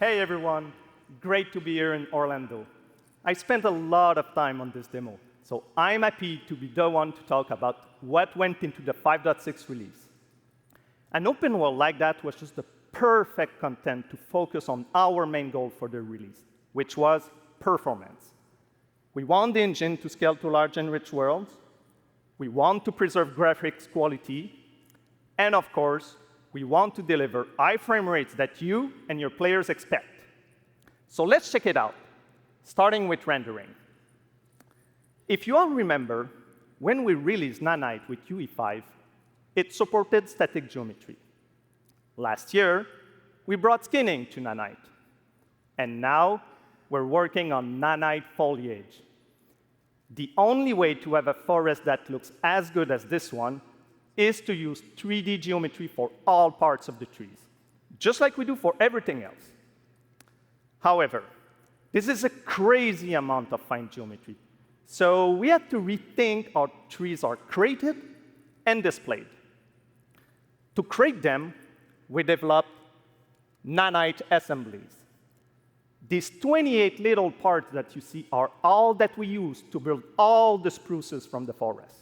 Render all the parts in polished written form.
Hey everyone, great to be here in Orlando. I spent a lot of time on this demo, so I'm happy to be the one to talk about what went into the 5.6 release. An open world like that was just the perfect content to focus on our main goal for the release, which was performance. We want the engine to scale to large and rich worlds. We want to preserve graphics quality. And of course, we want to deliver high frame rates that you and your players expect. So let's check it out, starting with rendering. If you all remember, when we released Nanite with UE5, it supported static geometry. Last year, we brought skinning to Nanite. And now, we're working on Nanite foliage. The only way to have a forest that looks as good as this one is to use 3D geometry for all parts of the trees, just like we do for everything else. However, this is a crazy amount of fine geometry, so we had to rethink how trees are created and displayed. To create them, we developed Nanite assemblies. These 28 little parts that you see are all that we use to build all the spruces from the forest.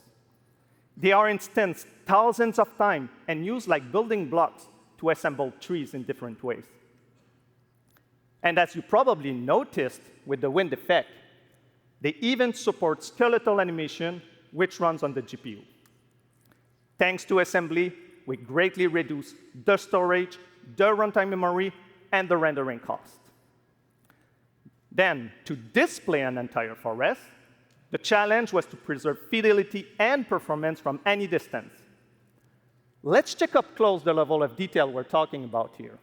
They are instanced thousands of times and used like building blocks to assemble trees in different ways. And as you probably noticed with the wind effect, they even support skeletal animation, which runs on the GPU. Thanks to assembly, we greatly reduce the storage, the runtime memory, and the rendering cost. Then, to display an entire forest, the challenge was to preserve fidelity and performance from any distance. Let's check up close the level of detail we're talking about here.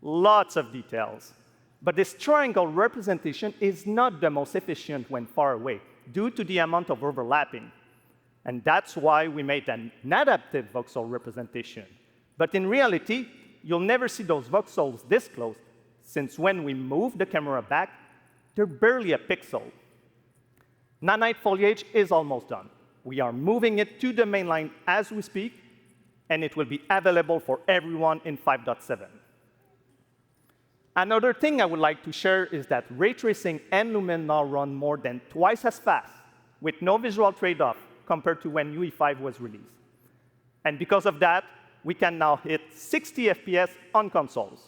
Lots of details. But this triangle representation is not the most efficient when far away, due to the amount of overlapping. And that's why we made an adaptive voxel representation. But in reality, you'll never see those voxels this close, since when we move the camera back, they're barely a pixel. Nanite foliage is almost done. We are moving it to the main line as we speak, and it will be available for everyone in 5.7. Another thing I would like to share is that ray tracing and Lumen now run more than twice as fast, with no visual trade-off compared to when UE5 was released. And because of that, we can now hit 60 FPS on consoles.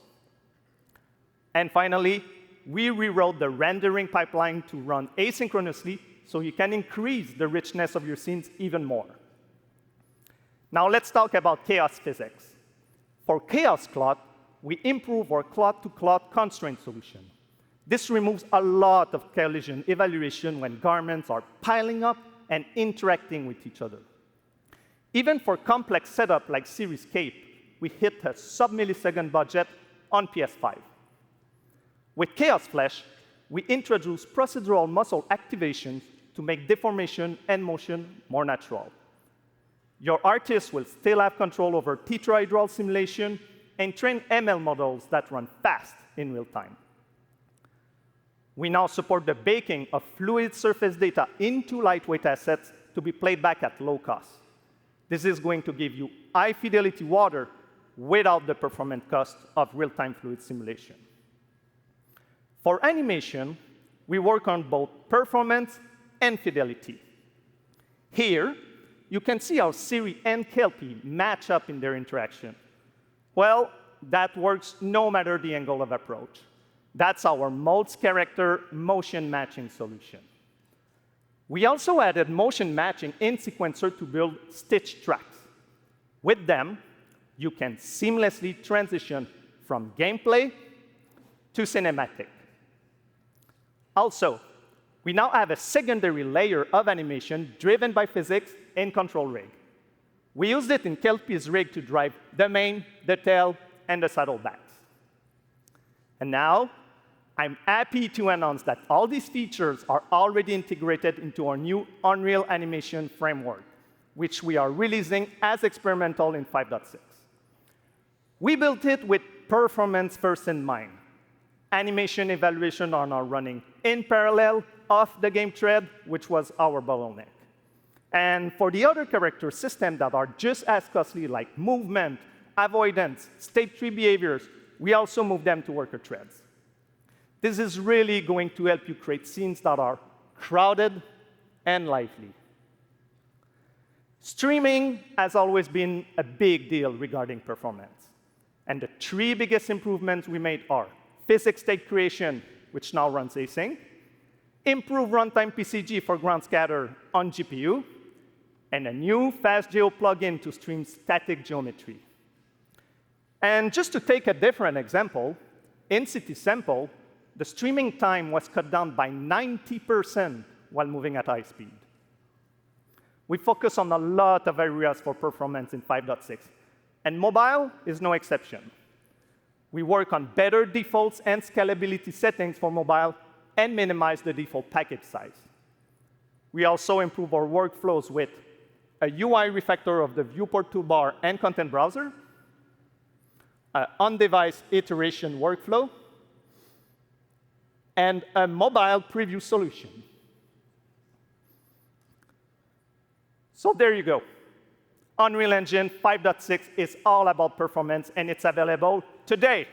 And finally, we rewrote the rendering pipeline to run asynchronously so you can increase the richness of your scenes even more. Now let's talk about chaos physics. For chaos cloth, we improve our cloth-to-cloth constraint solution. This removes a lot of collision evaluation when garments are piling up and interacting with each other. Even for complex setup like Series Cape, we hit a sub-millisecond budget on PS5. With Chaos Flesh, we introduce procedural muscle activations to make deformation and motion more natural. Your artist will still have control over tetrahedral simulation and train ML models that run fast in real time. We now support the baking of fluid surface data into lightweight assets to be played back at low cost. This is going to give you high-fidelity water without the performance cost of real-time fluid simulation. For animation, we work on both performance and fidelity. Here, you can see how Siri and Kelpie match up in their interaction. Well, that works no matter the angle of approach. That's our Modes character motion matching solution. We also added motion matching in Sequencer to build stitch tracks. With them, you can seamlessly transition from gameplay to cinematic. Also, we now have a secondary layer of animation driven by physics in Control Rig. We used it in Kelpie's rig to drive the mane, the tail, and the saddlebacks. And now, I'm happy to announce that all these features are already integrated into our new Unreal Animation framework, which we are releasing as experimental in 5.6. We built it with performance first in mind. Animation evaluation are now running in parallel off the game thread, which was our bottleneck. And for the other character systems that are just as costly, like movement avoidance, state tree behaviors, we also move them to worker threads. This is really going to help you create scenes that are crowded and lively. Streaming has always been a big deal regarding performance. And the three biggest improvements we made are physics state creation, which now runs async, improve runtime PCG for ground scatter on GPU, and a new FastGeo plugin to stream static geometry. And just to take a different example, in CitySample, the streaming time was cut down by 90% while moving at high speed. We focus on a lot of areas for performance in 5.6, and mobile is no exception. We work on better defaults and scalability settings for mobile and minimize the default package size. We also improve our workflows with a UI refactor of the viewport toolbar and content browser, an on-device iteration workflow, and a mobile preview solution. So there you go. Unreal Engine 5.6 is all about performance, and it's available today.